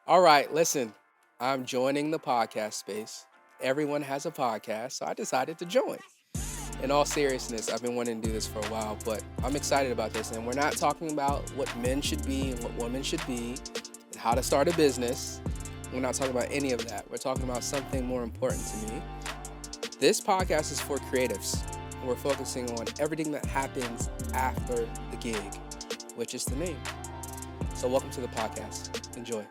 All right, listen, I'm joining the podcast space. Everyone has a podcast, so I decided to join. In all seriousness, I've been wanting to do this for a while, but I'm excited about this. And we're not talking about what men should be and what women should be and how to start a business. We're not talking about any of that. We're talking about something more important to me. This podcast is for creatives. We're focusing on everything that happens after the gig, which is the name. So, welcome to the podcast. Enjoy.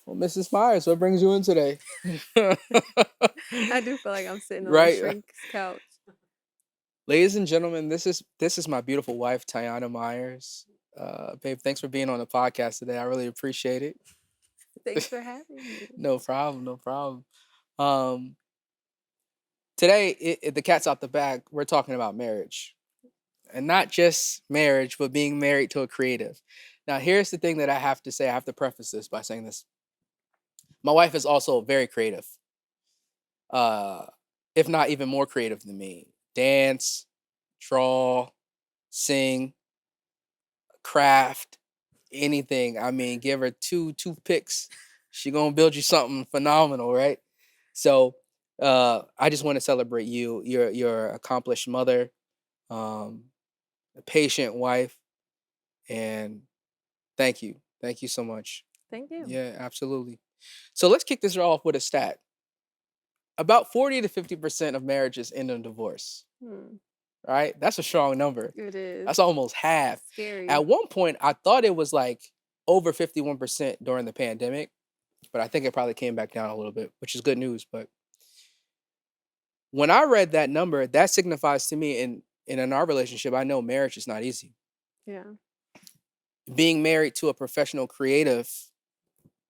Well, Mrs. Myers, what brings you in today? I do feel like I'm sitting on a Right. shrink's couch. Ladies and gentlemen, this is my beautiful wife, Tyanna Myers. Babe, thanks for being on the podcast today. I really appreciate it. Thanks for having me. No problem, no problem. Um, Today, the cat's out the bag. We're talking about marriage, and not just marriage, but being married to a creative. Now, here's the thing that I have to say. I have to preface this by saying this. My wife is also very creative, uh, if not even more creative than me. Dance, draw, sing, craft, anything. I mean, give her two toothpicks, she gonna build you something phenomenal, right? So, I just want to celebrate you. You're accomplished mother, um, a patient wife, and thank you so much. Thank you. Yeah, absolutely. So let's kick this off with a stat. About 40 to 50% of marriages end in divorce. Hmm. Right? That's a strong number. It is That's almost half. scary. At one point, I thought it was like over 51% during the pandemic, but I think it probably came back down a little bit, which is good news. But when I read that number, that signifies to me in our relationship, I know marriage is not easy. Yeah. Being married to a professional creative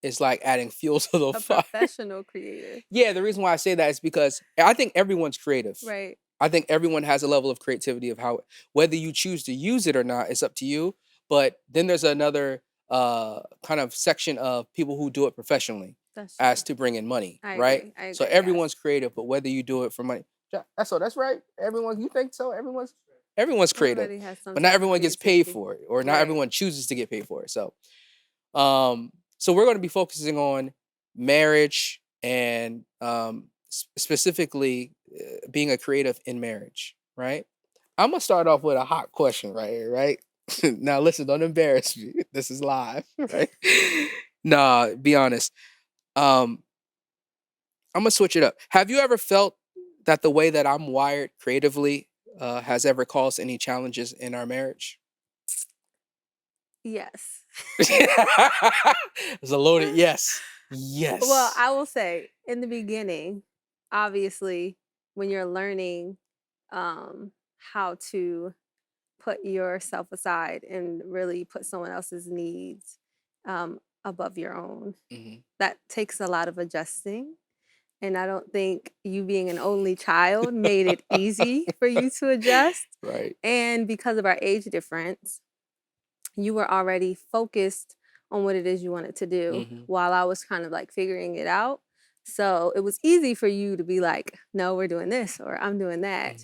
is like adding fuel to the A fire. professional creator. Yeah, the reason why I say that is because I think everyone's creative. Right. I think everyone has a level of creativity of how whether you choose to use it or not, it's up to you. But then there's another kind of section of people who do it professionally That's true. as to bring in money, I right? agree. I So agree. Yes. everyone's creative, but whether you do it for money, that's right. Everyone, you think so? Everyone's creative, Everybody has some but not type of everyone gets paid creativity. for it, or not Right. everyone chooses to get paid for it. So we're going to be focusing on marriage and specifically being a creative in marriage, right? I'm gonna start off with a hot question right here, right? Now listen, don't embarrass me. This is live, right? Nah, be honest. Um, I'm gonna switch it up. Have you ever felt that the way that I'm wired creatively has ever caused any challenges in our marriage? Yes. It's a loaded yes. Well, Yes. I will say in the beginning, obviously, when you're learning how to put yourself aside and really put someone else's needs above your own, Mhm. that takes a lot of adjusting. And I don't think you being an only child made it easy for you to adjust. Right. And because of our age difference, you were already focused on what it is you wanted to do Mhm. while I was kind of like figuring it out. So it was easy for you to be like, no, we're doing this or I'm doing that,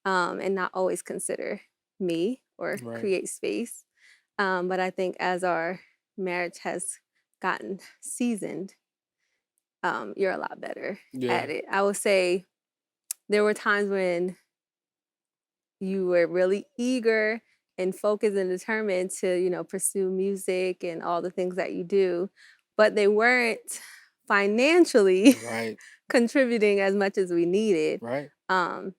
Mhm. and not always consider me or Right. create space. But I think as our marriage has gotten seasoned, you're a lot better Yeah. at it. I would say there were times when you were really eager and focused and determined to, pursue music and all the things that you do, but they weren't financially Right. contributing as much as we needed. Right. Um,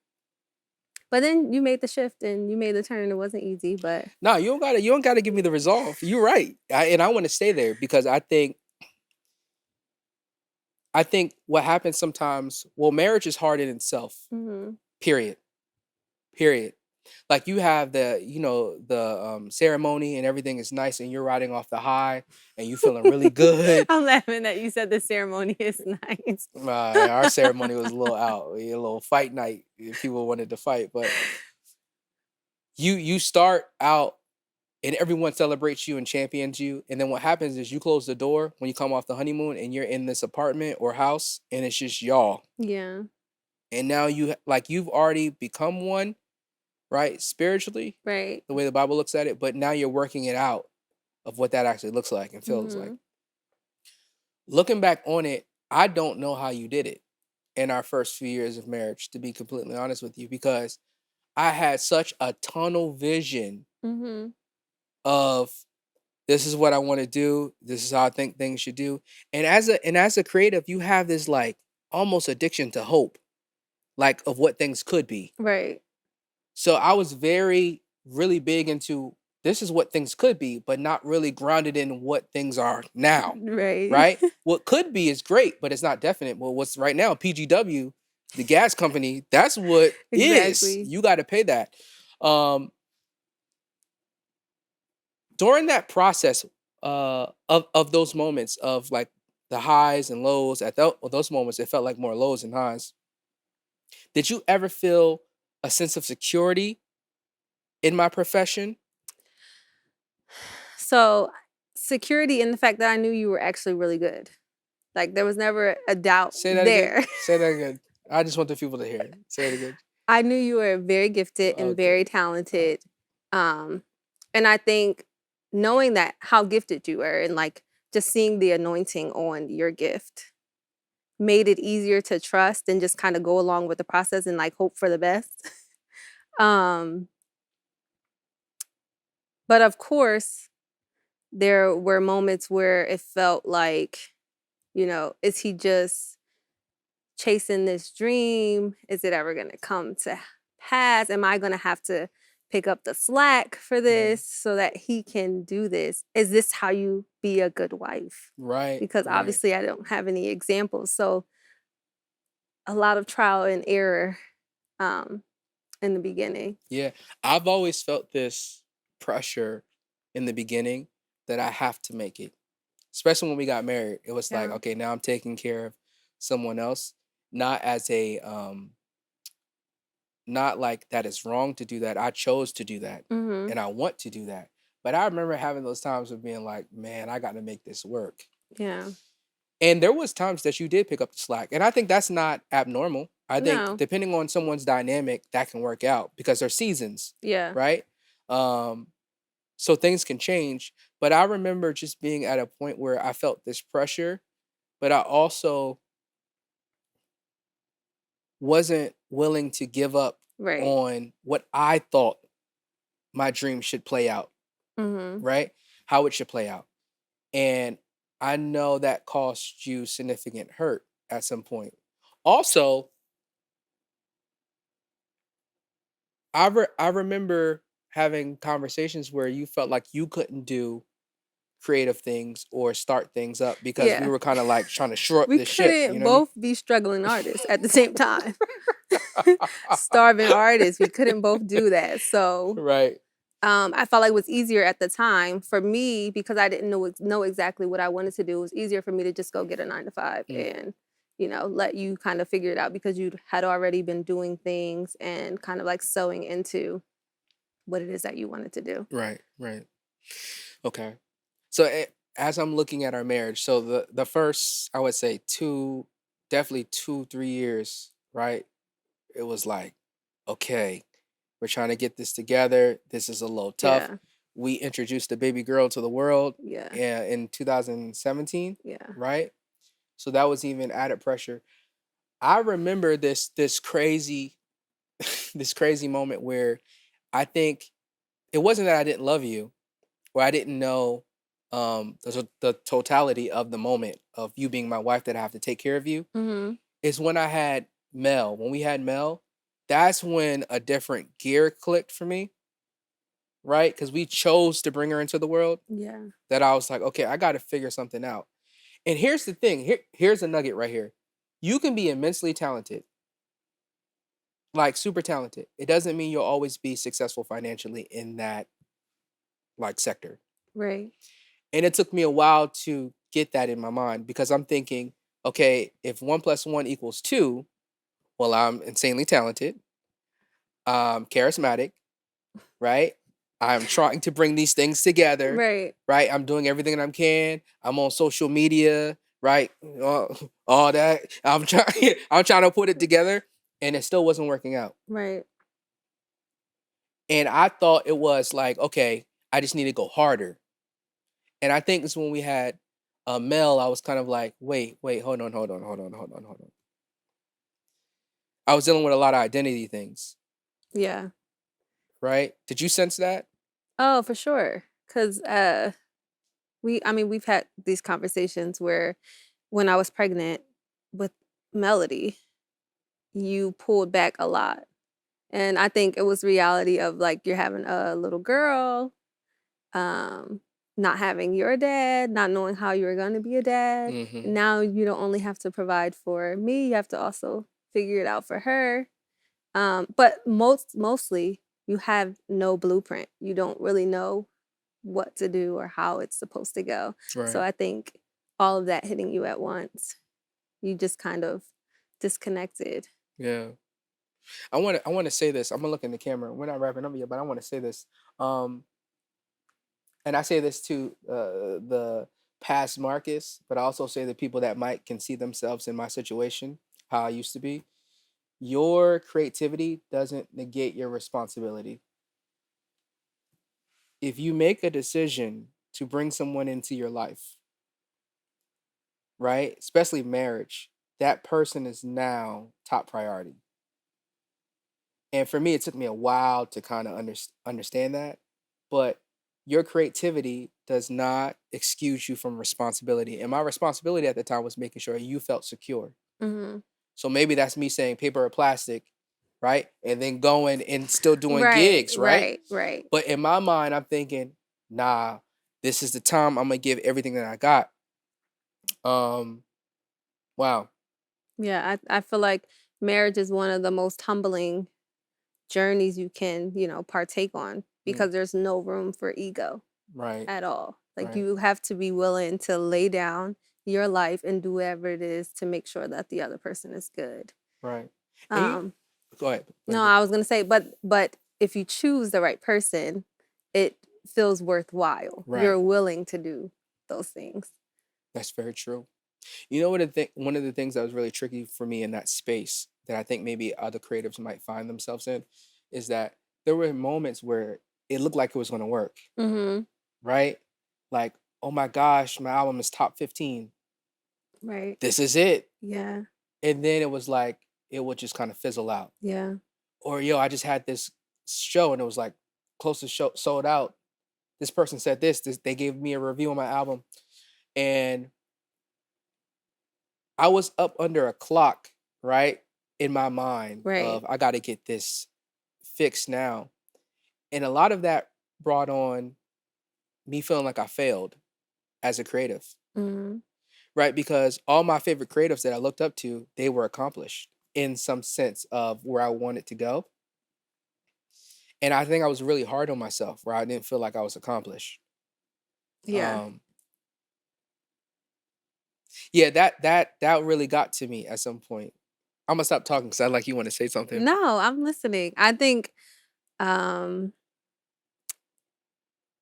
but then you made the shift and you made the turn. It wasn't easy, but No, you don't gotta give me the resolve. You're right. And I want to stay there because I think what happens sometimes, well, marriage is hard in itself. mhm. Period. Period. Like you have the ceremony and everything is nice and you're riding off the high and you feeling really good. I'm laughing that you said the ceremony is nice. Our ceremony was a little out, a little fight night if people wanted to fight, but you start out and everyone celebrates you and champions you. And then what happens is you close the door when you come off the honeymoon and you're in this apartment or house and it's just y'all. Yeah. And now you've already become one, right? Spiritually, Right. the way the Bible looks at it, but now you're working it out of what that actually looks like and feels like. Mhm. Looking back on it, I don't know how you did it in our first few years of marriage, to be completely honest with you, because I had such a tunnel vision Mhm. of this is what I want to do, this is how I think things should do. And as a creative, you have this like almost addiction to hope, like of what things could be. Right. So I was very really big into this is what things could be, but not really grounded in what things are now. Right. Right? What could be is great, but it's not definite. Well, what's right now, PGW, the gas company, that's what is. Exactly. You got to pay that. Um, During that process of those moments of like the highs and lows, those moments, it felt like more lows than highs. Did you ever feel a sense of security in my profession? So, security in the fact that I knew you were actually really good. Like, there was never a doubt Say that again. there. Say that again. I just want the people to hear it. Say it again. I knew you were very gifted and Okay. very talented. Um, and I think knowing that how gifted you were and like just seeing the anointing on your gift made it easier to trust and just kind of go along with the process and like hope for the best. um, but of course, there were moments where it felt like, is he just chasing this dream? Is it ever going to come to pass? Am I going to have to pick up the slack for this so that he can do this? Is this how you be a good wife? Right, Because right. obviously I don't have any examples. So a lot of trial and error um, in the beginning. Yeah. I've always felt this pressure in the beginning that I have to make it. Especially when we got married. It was like, Yeah. okay, now I'm taking care of someone else, not as a not like that is wrong to do that. I chose to do that Hmm. and I want to do that. But I remember having those times of being like, man, I got to make this work. Yeah. And there was times that you did pick up the slack. And I think that's not abnormal. I think No. depending on someone's dynamic, that can work out because there's seasons, Yeah. right? Um, so things can change. But I remember just being at a point where I felt this pressure, but I also wasn't willing to give up Right. on what I thought my dream should play out, Hmm. right? How it should play out. And I know that cost you significant hurt at some point. Also, I remember having conversations where you felt like you couldn't do creative things or start things up because we Yeah. were kind of like trying to shore up We the ship. You couldn't know what I mean? both be struggling artists at the same time. Starving artists, we couldn't both do that. So Right. I felt like it was easier at the time for me because I didn't know exactly what I wanted to do. It was easier for me to just go get a 9 to 5 Mm, and let you kind of figure it out because you had already been doing things and kind of like sewing into what it is that you wanted to do. right. Right. Okay. So as I'm looking at our marriage, so the first I would say definitely 2 3 years, right? It was like, okay, we're trying to get this together. This is a little tough. Yeah, We introduced a baby girl to the world yeah, in 2017, yeah. right? So that was even added pressure. I remember this crazy this crazy moment where I think it wasn't that I didn't love you or I didn't know the totality of the moment of you being my wife that I have to take care of you Hmm. is when I had Mel. When we had Mel, that's when a different gear clicked for me, right? Because we chose to bring her into the world. Yeah. That I was like, okay, I got to figure something out. And here's the thing. Here's a nugget right here. You can be immensely talented, like super talented. It doesn't mean you'll always be successful financially in that like sector. Right. And it took me a while to get that in my mind because I'm thinking, okay, if 1 plus 1 equals 2, well, I'm insanely talented, charismatic, right? I'm trying to bring these things together, Right. right? I'm doing everything that I can. I'm on social media, right? All that. I'm trying. I'm trying to put it together, and it still wasn't working out. Right. And I thought it was like, okay, I just need to go harder. And I think it's when we had Mel, I was kind of like, wait, hold on. I was dealing with a lot of identity things, Yeah. right? Did you sense that? Oh, for sure. 'Cause, I mean, we've had these conversations where when I was pregnant with Melody, you pulled back a lot. And I think it was reality of, like, you're having a little girl, um, not having your dad, not knowing how you're gonna be a dad. Mm-hmm. And now you don't only have to provide for me, you have to also figure it out for her. But mostly, you have no blueprint. You don't really know what to do or how it's supposed to go. So Right. I think all of that hitting you at once, you just kind of disconnected. Yeah. I want to say this. I'm gonna look in the camera. We're not wrapping up yet, but I want to say this. Um, and I say this to the past Marcus, but I also say the people that might can see themselves in my situation, how I used to be. Your creativity doesn't negate your responsibility. If you make a decision to bring someone into your life, right, especially marriage, that person is now top priority. And for me, it took me a while to kind of understand that. But your creativity does not excuse you from responsibility. And my responsibility at the time was making sure you felt secure. Mhm. So maybe that's me saying paper or plastic, right? And then going and still doing Right, gigs, right? right, right. But in my mind, I'm thinking, nah, this is the time I'm gonna give everything that I got. Um, wow. Yeah, I feel like marriage is one of the most humbling journeys you can, partake on Mm, because there's no room for ego right, at all. Like right, you have to be willing to lay down your life and do whatever it is to make sure that the other person is good. right. And you Um, go ahead. Go no, ahead. I was gonna say, but if you choose the right person, it feels worthwhile. Right. You're willing to do those things. That's very true. You know what? One of the things that was really tricky for me in that space that I think maybe other creatives might find themselves in is that there were moments where it looked like it was going to work, Mhm. right? Like, oh my gosh, my album is top 15. Right. This is it. Yeah. And then it was like, it would just kind of fizzle out. Yeah. Or, yo, I just had this show and it was like close to show sold out. This person said this, they gave me a review on my album. And I was up under a clock, right? In my mind Right. of I got to get this fixed now. And a lot of that brought on me feeling like I failed as a creative, Mhm. right? Because all my favorite creatives that I looked up to, they were accomplished in some sense of where I wanted to go. And I think I was really hard on myself where I didn't feel like I was accomplished. Yeah. Um, yeah, that really got to me at some point. I'm gonna stop talking because I like you want to say something. No, I'm listening. I think um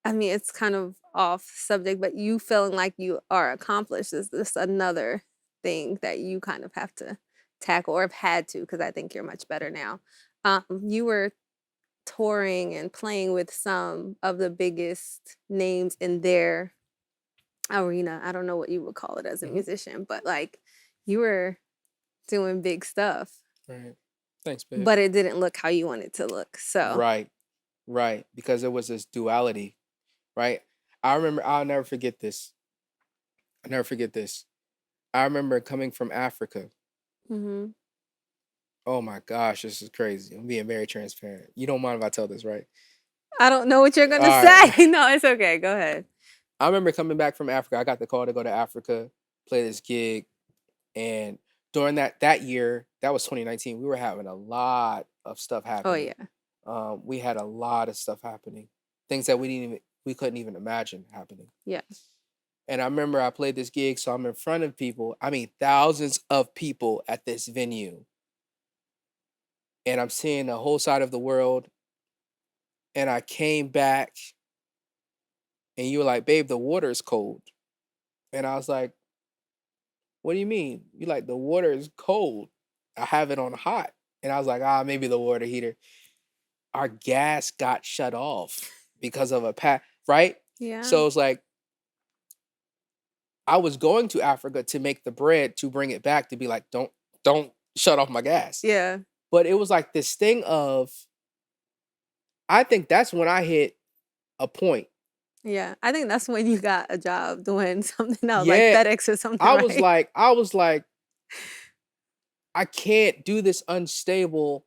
I mean it's kind of off subject, but you feeling like you are accomplished is this another thing that you kind of have to tackle or have had to because I think you're much better now. You were touring and playing with some of the biggest names in their arena. I don't know what you would call it as a Hmm. musician, but like you were doing big stuff, Right. Thanks, babe. but it didn't look how you want it to look. So, Right. Right, because there was this duality, right? I remember I'll never forget this. I'll never forget this. I remember coming from Africa. mhm. Oh my gosh, this is crazy. I'm being very transparent. You don't mind if I tell this, right? I don't know what you're gonna All right. say. No, it's okay. Go ahead. I remember coming back from Africa. I got the call to go to Africa, play this gig, and during that year, that was 2019. We were having a lot of stuff Oh happening. yeah. We had a lot of stuff happening, things that we couldn't even imagine happening. Yeah. And I remember I played this gig, so I'm in front of people. I mean, thousands of people at this venue. And I'm seeing the whole side of the world. and I came back and you were like, "Babe, the water is cold." And I was like, "What do you mean?" You like, "The water is cold. I have it on hot." And I was like, "Ah, maybe the water heater." Our gas got shut off because of a right? Yeah. So it's like I was going to Africa to make the bread to bring it back to be like, don't shut off my gas. Yeah. But it was like this thing of I think that's when I hit a point. Yeah. I think that's when you got a job doing something else, like Yeah, FedEx or something, right? I was like, I can't do this unstable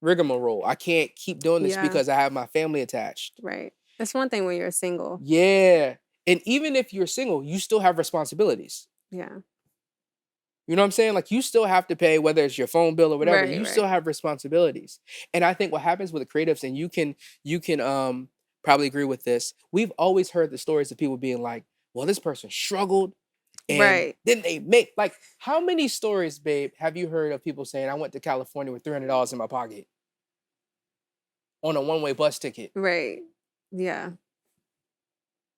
rigmarole. I can't keep doing this Yeah. because I have my family attached. Right. It's one thing when you're single. Yeah. And even if you're single, you still have responsibilities. Yeah. You know what I'm saying? Like you still have to pay whether it's your phone bill or whatever. Right, You still right. have responsibilities. And I think what happens with the creatives, and you can probably agree with this. We've always heard the stories of people being like, well, this person struggled and Right. then they make like how many stories, babe, have you heard of people saying I went to California with $300 in my pocket on a one-way bus ticket? Right. Yeah.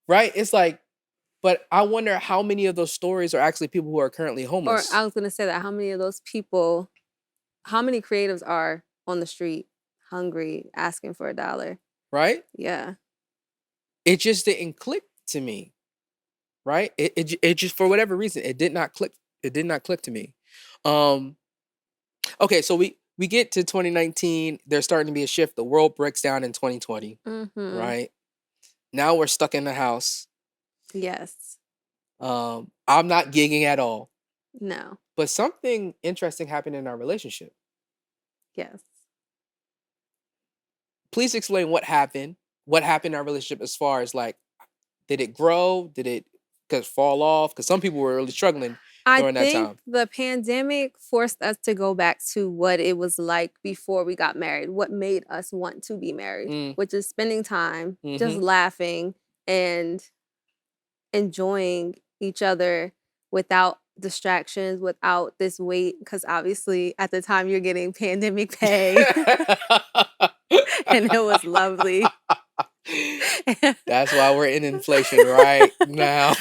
Right? It's like, but I wonder how many of those stories are actually people who are currently Or homeless. I was gonna say that how many of those people, how many creatives are on the street hungry, asking for $1? Right? Yeah. It just didn't click to me. Right? It just for whatever reason, it did not click. It did not click to me. Um, okay, so we get to 2019. There's starting to be a shift. The world breaks down in 2020. Mm-hmm. Right? Now we're stuck in the house. Yes. I'm not gigging at all. No. But something interesting happened in our relationship. Yes. Please explain what happened. What happened in our relationship as far as like, did it grow? Did it cause fall off? Because some people were really struggling I during that think time. the pandemic forced us to go back to what it was like before we got married, what made us want to be married, Mm, which is spending time, just mm-hmm. laughing and enjoying each other without distractions, without this weight. Because obviously, at the time, you're getting pandemic pay, and it was lovely. That's why we're in inflation right now.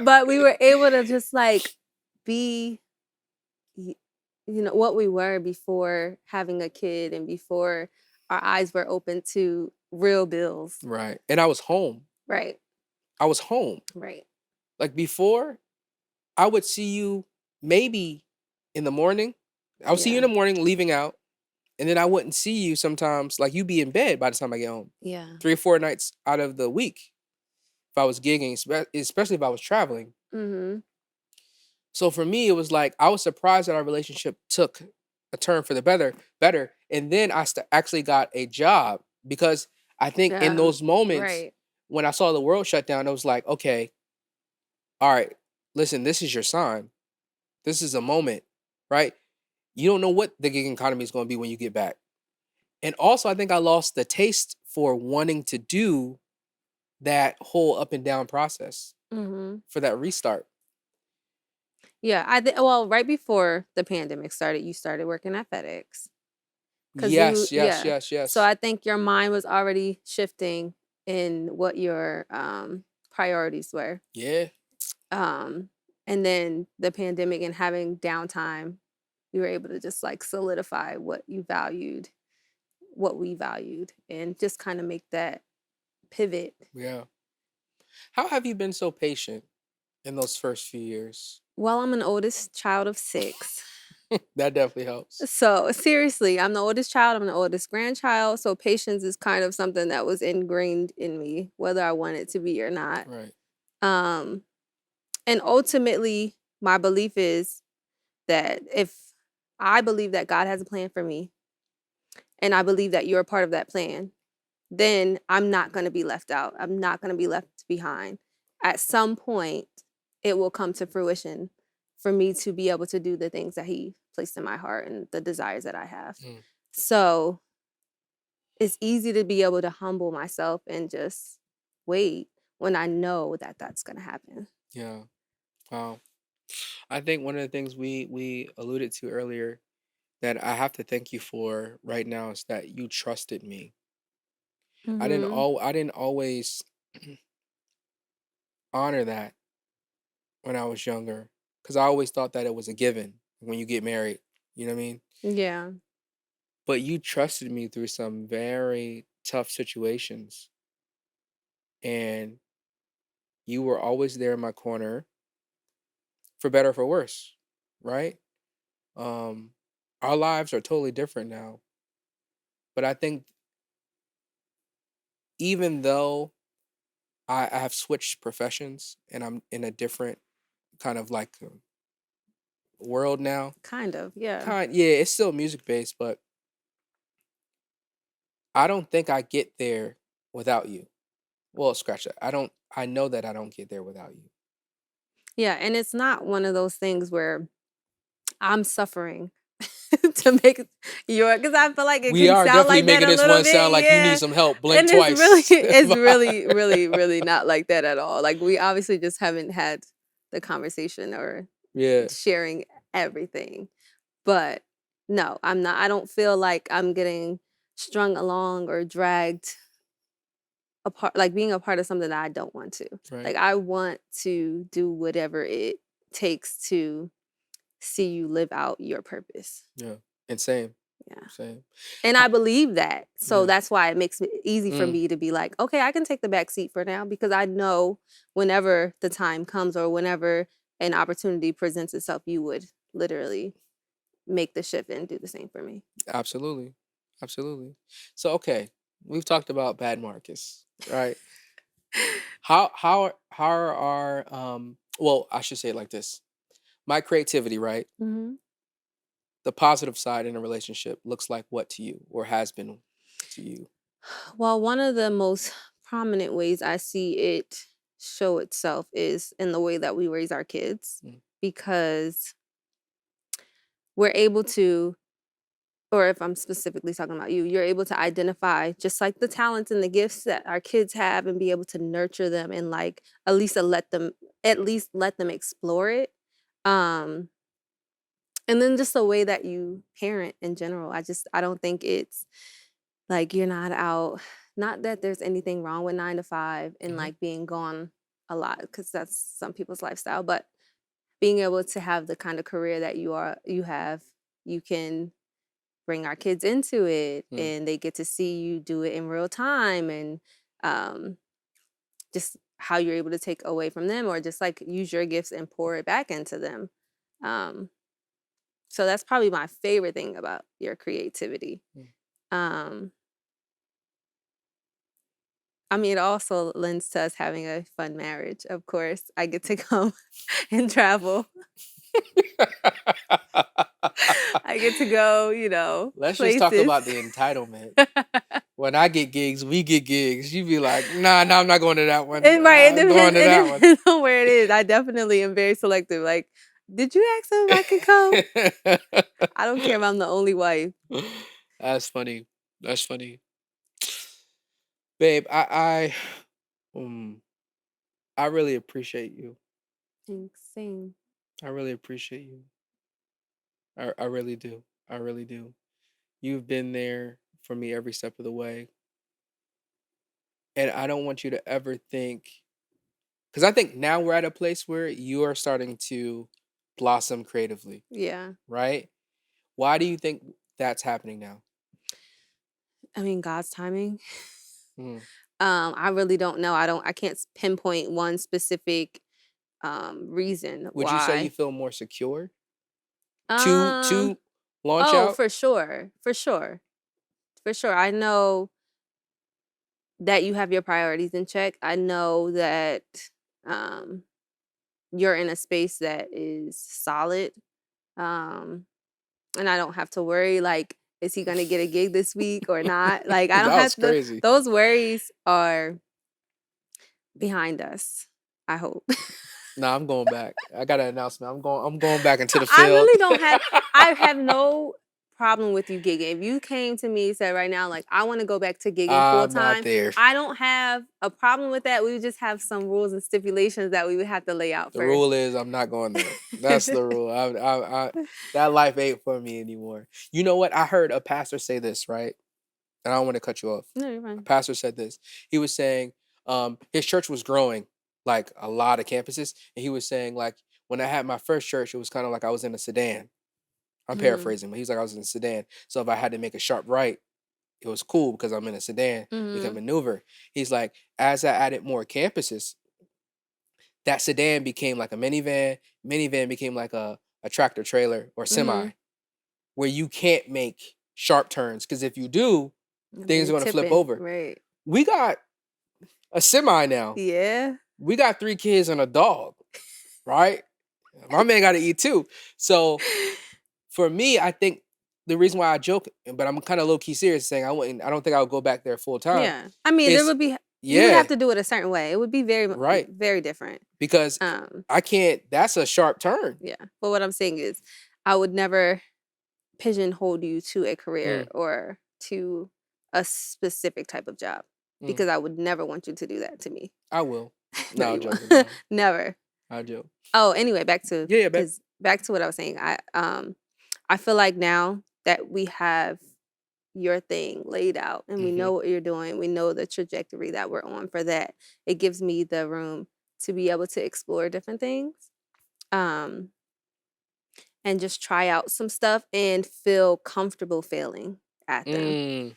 But we were able to just like be y- what we were before having a kid and before our eyes were open to real bills. Right. And I was home. Right. I was home. Right. Like before, I would see you maybe in the morning. I would see you in Yeah. the morning leaving out, and then I wouldn't see you sometimes. Like you'd be in bed by the time I get home. Yeah. 3 or 4 nights out of the week if I was gigging, especially if I was traveling. Mm-hmm. So for me, it was like I was surprised that our relationship took a turn for the better. And then actually got a job because I think in Yeah. those moments Right. when I saw the world shut down, it was like, okay, all right, listen, this is your sign. This is a moment, right? You don't know what the gig economy is going to be when you get back. And also, I think I lost the taste for wanting to do that whole up and down process Mm-hmm. for that restart. Yeah. Well, right before the pandemic started, you started working at FedEx. Cause Yes, yes, yeah. yes, So yes. I think your mind was already shifting in what your priorities were. Yeah. Um, and then the pandemic and having downtime, you were able to just like solidify what you valued, what we valued, and just kind of make that pivot. Yeah. How have you been so patient in those first few years? Well, I'm an oldest child of 6. That definitely helps. So seriously, I'm the oldest child, I'm the oldest grandchild. So patience is kind of something that was ingrained in me, whether I want it to be or not. Right. Um, and ultimately, my belief is that if I believe that God has a plan for me, and I believe that you're a part of that plan, then I'm not going to be left out. I'm not going to be left behind. At some point, it will come to fruition for me to be able to do the things that He placed in my heart and the desires that I have. Mm, So it's easy to be able to humble myself and just wait when I know that that's going to happen. yeah. Wow. I think one of the things we alluded to earlier that I have to thank you for right now is that you trusted me. Mhm. I didn't always honor that when I was younger because I always thought that it was a given when you get married. You know what I mean? Yeah. But you trusted me through some very tough situations, and you were always there in my corner for better or for worse, right? Um, our lives are totally different now, but I think even though I have switched professions and I'm in a different kind of like world now, Kind of. Yeah. yeah, it's still music based, but I don't think I get there without you. Well, scratch that. I know that I don't get there without you. Yeah, and it's not one of those things where I'm suffering to make your because I feel like it We can are sound definitely like that making a this little one bit, sound like you need yeah. some help. Blink And it's really twice. it's really, really, really not like that at all. Like we obviously just haven't had the conversation or Yeah, sharing everything. But no, I'm not I don't feel like I'm getting strung along or dragged apart like being a part of something that I don't want to. right. Like I want to do whatever it takes to see you live out your purpose. Yeah. And same, Yeah. same. And Ho- I believe that. So Yeah. that's why it makes it easy for Mm, me to be like, okay, I can take the back seat for now because I know whenever the time comes or whenever an opportunity presents itself, you would literally make the shift and do the same for me. absolutely. Absolutely. So okay, we've talked about bad Marcus, right? How are well, I should say it like this. My creativity, right? Mhm. The positive side in a relationship looks like what to you or has been to you? Well, one of the most prominent ways I see it show itself is in the way that we raise our kids Mm, because we're able to or if I'm specifically talking about you, you're able to identify just like the talents and the gifts that our kids have and be able to nurture them and like at least let them explore it. Um and then just the way that you parent in general. I don't think it's like you're not out not that there's anything wrong with 9 to 5 and mhm, like being gone a lot cuz that's some people's lifestyle, but being able to have the kind of career that you have, you can bring our kids into it mm, and they get to see you do it in real time and um, just how you're able to take away from them or just like use your gifts and pour it back into them. Um, so that's probably my favorite thing about your creativity. mm. Um, I mean, it also lends to us having a fun marriage. Of course, I get to come and travel. I get to go, Let's just talk places. about the entitlement. When I get gigs, we get gigs. You be like, nah, I'm not going to that one. And right, I'm going to it that one. depends on where it is. I definitely am very selective. Like, did you ask them if I can come? I don't care if I'm the only wife. That's funny. That's funny. Babe, um, I really appreciate you. Thanks, same. I really appreciate you. I really do. I really do. You've been there for me every step of the way. And I don't want you to ever think, because I think now we're at a place where you are starting to blossom creatively, Yeah. right? Why do you think that's happening now? I mean, God's timing. Mm. I really don't know. I can't pinpoint one specific reason Would you say you why. feel more secure Um, to launch oh, out? for sure. For sure. For sure. I know that you have your priorities in check. I know that um you're in a space that is solid. Um and I don't have to worry like is he going to get a gig this week or not? Like I don't That have was to crazy. those worries are behind us. I hope. Nah, I'm going back. I got an announcement. I'm going back into the I field. really don't have I have no problem with you gigging. If you came to me and said right now, like, I want to go back to gigging full I'm not time, there. I don't have a problem with that. We would just have some rules and stipulations that we would have to lay out The first. rule is I'm not going there. That's the rule. That life ain't for me anymore. You know what? I heard a pastor say this, right? And I don't want to cut you off. No, you're A fine. pastor said this. He was saying his church was growing, like a lot of campuses. And he was saying, like, when I had my first church, it was kind of like I was in a sedan. I'm Mm. paraphrasing, but he's like, I was in a sedan. So if I had to make a sharp right, it was cool because I'm in a sedan. We can Mm-hmm. maneuver. He's like, as I added more campuses, that sedan became like a minivan. Minivan became like a tractor trailer or Mm-hmm. semi, where you can't make sharp turns. Because if you do, things are You're going to flip tipping, over. right? We got a semi now. Yeah. We got 3 kids and a dog, right? My man got to eat too. So for me, I think the reason why I joke, but I'm kind of low key serious, saying I wouldn't, I don't think I would go back there full time. Yeah. I mean, there Is would be you would yeah, have to do it a certain way. It would be right. very different. Because Um, I can't. That's a sharp turn. yeah. But what I'm saying is I would never pigeonhole you to a career Mm, or to a specific type of job mm. because I would never want you to do that to me. I will. No, No, I'm you joking. won't. No, Never. I joke. Oh, anyway, back to Yeah, yeah, back. because back to what I was saying. I feel like now that we have your thing laid out and we Mm-hmm. know what you're doing, we know the trajectory that we're on for that. It gives me the room to be able to explore different things. Um, and just try out some stuff and feel comfortable failing at them. Mm,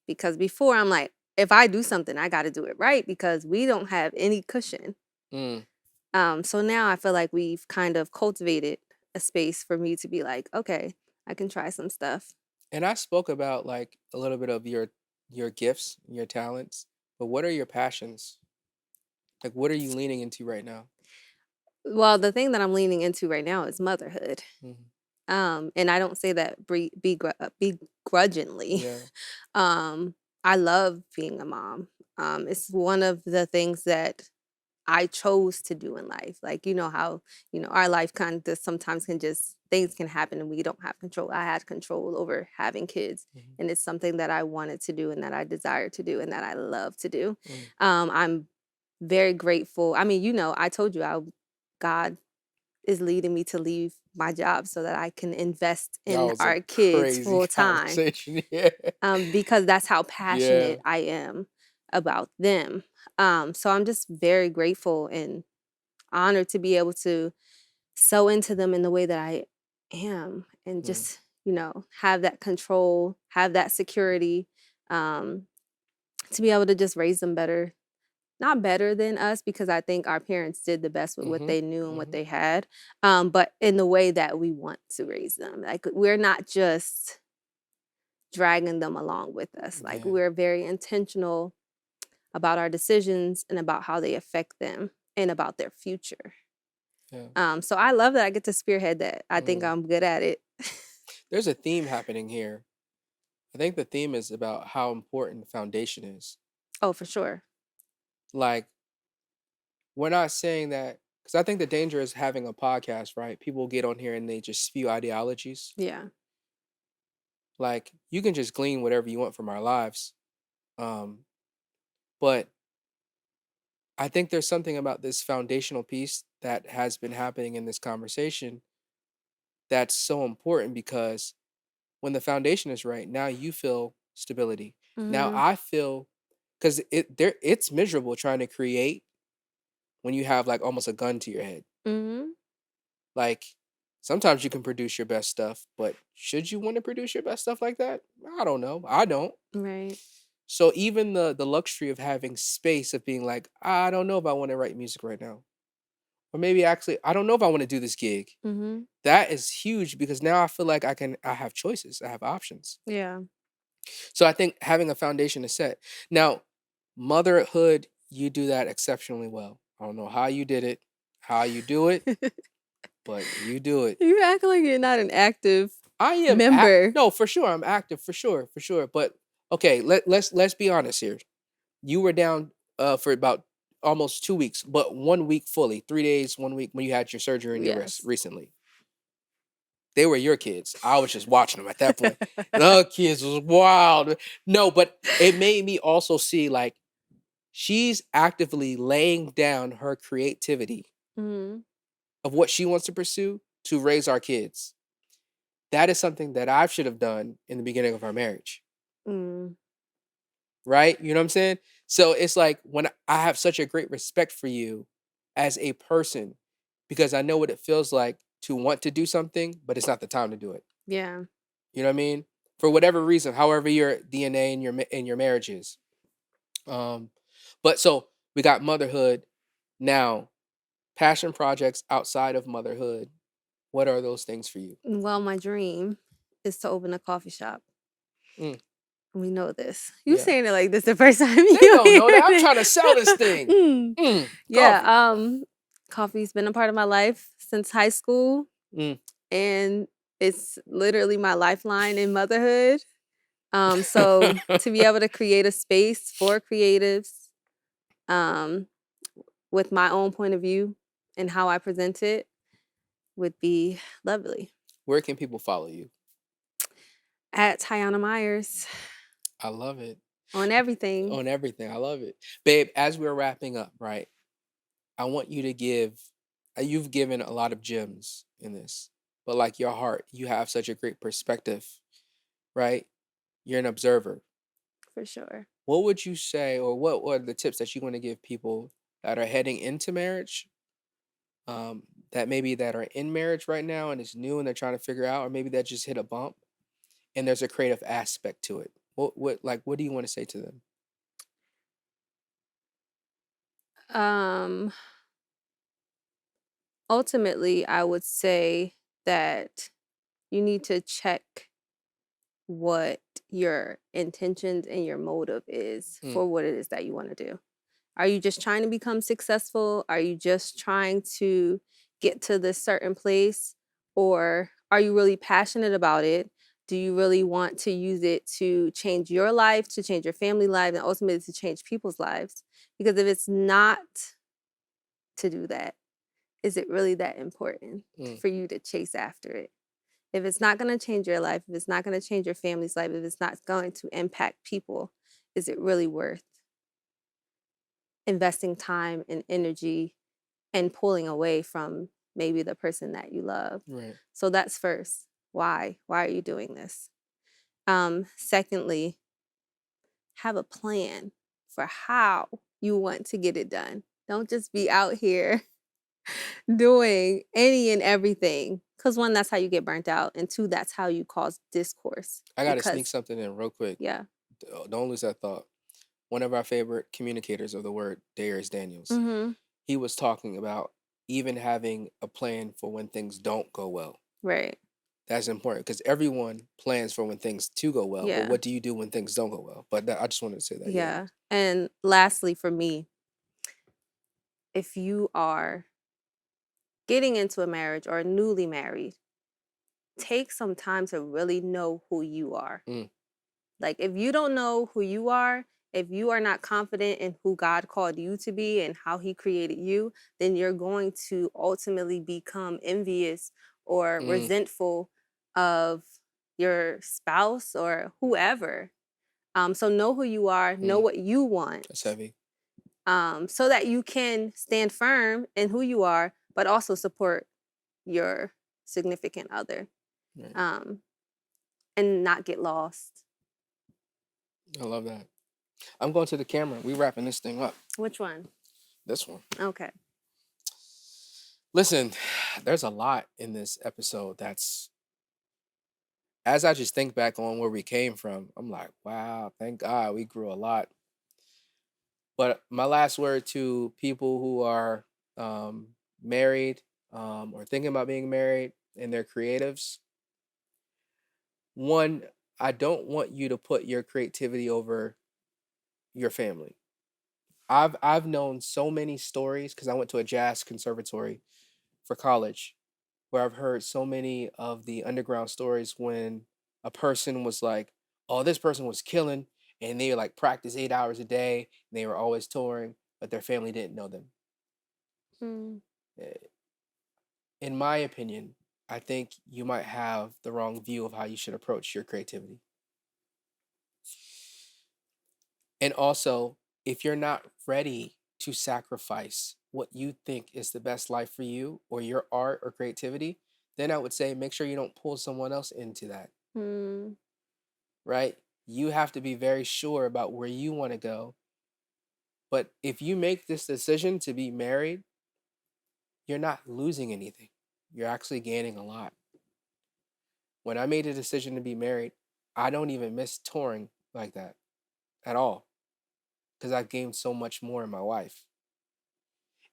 Because before I'm like, if I do something, I got to do it right because we don't have any cushion. mm. So now I feel like we've kind of cultivated a space for me to be like, okay, I can try some stuff. And I spoke about like a little bit of your gifts, your talents, but what are your passions? Like, what are you leaning into right now? Well, the thing that I'm leaning into right now is motherhood. Mm-hmm. And I don't say that begrudgingly. Yeah. um, I love being a mom. It's one of the things that I chose to do in life. Like, you know how, our life kind of sometimes can just things can happen and we don't have control. I had control over having kids Mm-hmm. and it's something that I wanted to do and that I desire to do and that I love to do. Mm. I'm very grateful. I mean, I told you God is leading me to leave my job so that I can invest That in was a our kids crazy full time. conversation. Yeah. Because that's how Yeah. passionate I am about them. So I'm just very grateful and honored to be able to sew into them in the way that I am and Mm. just, have that control, have that security, um, to be able to just raise them better. Not better than us because I think our parents did the best with what Mm-hmm. they knew and what Mm-hmm. they had, but in the way that we want to raise them. Like, we're not just dragging them along with us. Like, Yeah. we're very intentional about our decisions and about how they affect them and about their future. Yeah. So I love that I get to spearhead that. I think Mm. I'm good at it. There's a theme happening here. I think the theme is about how important foundation is. Oh, for sure. Like, we're not saying that because I think the danger is having a podcast, right? People get on here and they just spew ideologies. Yeah. Like, you can just glean whatever you want from our lives. Um, but I think there's something about this foundational piece that has been happening in this conversation that's so important because when the foundation is right, now you feel stability. Now Hmm. I feel because it's miserable trying to create when you have like almost a gun to your head. Hmm. Like sometimes you can produce your best stuff, but should you want to produce your best stuff like that? I don't know. I don't. Right. So even the luxury of having space of being like, I don't know if I want to write music right now. Or maybe actually I don't know if I want to do this gig. Hmm. That is huge because now I feel like I have choices. I have options. Yeah. So I think having a foundation is set. Now, motherhood, you do that exceptionally well. I don't know how you did it, how you do it, but you do it. You act like you're not an active I am member. no, for sure. I'm active for sure, for sure. But okay, let's be honest here. You were down for about almost 2 weeks, but 1 week fully, 3 days, 1 week when you had your surgery and your rest Yes. recently. They were your kids. I was just watching them at that point. The kids was wild. No, but it made me also see like she's actively laying down her creativity Mhm. of what she wants to pursue to raise our kids. That is something that I should have done in the beginning of our marriage. Mm. Right? You know what I'm saying? So it's like when I have such a great respect for you as a person because I know what it feels like to want to do something, but it's not the time to do it. Yeah. You know what I mean? For whatever reason, however your DNA in your marriage is. Um, but so we got motherhood now. Passion projects outside of motherhood. What are those things for you? Well, my dream is to open a coffee shop. Mm, We know this. You yeah, saying it like this the first time they you don't know that. hearing I'm it. trying to sell this thing. Mm. Yeah, Coffee. coffee's been a part of my life since high school, Mm. and it's literally my lifeline in motherhood. So to be able to create a space for creatives, um, with my own point of view and how I present it would be lovely. Where can people follow you? At Tyanna Myers I love it. on everything. On everything. I love it. Babe, as we're wrapping up, right? I want you to give, you've given a lot of gems in this, but like your heart, you have such a great perspective, right? You're an observer. For sure. What would you say, or what are the tips that you want to give people that are heading into marriage, that maybe that are in marriage right now and it's new and they're trying to figure out, or maybe that just hit a bump and there's a creative aspect to it? What do you want to say to them? Um, Ultimately, I would say that you need to check what your intentions and your motive is Mm, for what it is that you want to do. Are you just trying to become successful? Are you just trying to get to this certain place? Or are you really passionate about it? Do you really want to use it to change your life, to change your family life, and ultimately to change people's lives? Because if it's not to do that, is it really that important mm, for you to chase after it? If it's not going to change your life, if it's not going to change your family's life, if it's not going to impact people, is it really worth investing time and energy and pulling away from maybe the person that you love? right. So that's first. Why? Why are you doing this? Secondly, have a plan for how you want to get it done. Don't just be out here doing any and everything. Because one, that's how you get burnt out. And two, that's how you cause discourse. I got to sneak Because, something in real quick. yeah. Don't lose that thought. One of our favorite communicators of the word, Darius Daniels, Mm-hmm. he was talking about even having a plan for when things don't go well. Right. That's important because everyone plans for when things do go well, but Yeah. what do you do when things don't go well? But I just wanted to say that. Yeah. Yeah. And lastly, for me, if you are getting into a marriage or newly married, take some time to really know who you are. Mm, Like, if you don't know who you are, if you are not confident in who God called you to be and how He created you, then you're going to ultimately become envious or mm, resentful of your spouse or whoever. So know who you are, know mm. what you want, That's heavy. so that you can stand firm in who you are, but also support your significant other, Right. um, and not get lost. I love that. I'm going to the camera. We wrapping this thing up. Which one? This one. Okay. Listen, there's a lot in this episode that's, as I just think back on where we came from, I'm like, wow, thank God we grew a lot. But my last word to people who are married or thinking about being married and they're creatives, one, I don't want you to put your creativity over your family. I've known so many stories because I went to a jazz conservatory for college where I've heard so many of the underground stories when a person was like, "Oh, this person was killing," and they like practice 8 hours a day, and they were always touring, but their family didn't know them. Mm. Eh, In my opinion, I think you might have the wrong view of how you should approach your creativity. And also, if you're not ready to sacrifice what you think is the best life for you or your art or creativity, then I would say make sure you don't pull someone else into that, Mm, right? You have to be very sure about where you want to go. But if you make this decision to be married, you're not losing anything. You're actually gaining a lot. When I made a decision to be married, I don't even miss touring like that at all because I've gained so much more in my wife.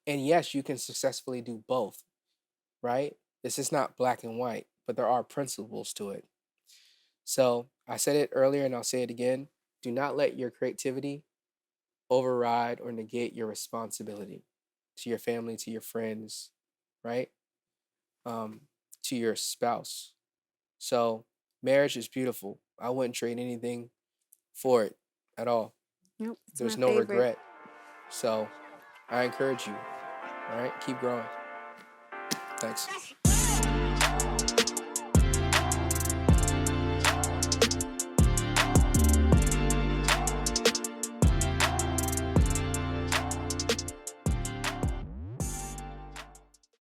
And yes, you can successfully do both, right? This is not black and white, but there are principles to it. So I said it earlier and I'll say it again. Do not let your creativity override or negate your responsibility to your family, to your friends, right? Um, to your spouse. So marriage is beautiful. I wouldn't trade anything for it at all. yep, it's my There's no favorite. regret. So I encourage you. All right, keep growing. Thanks.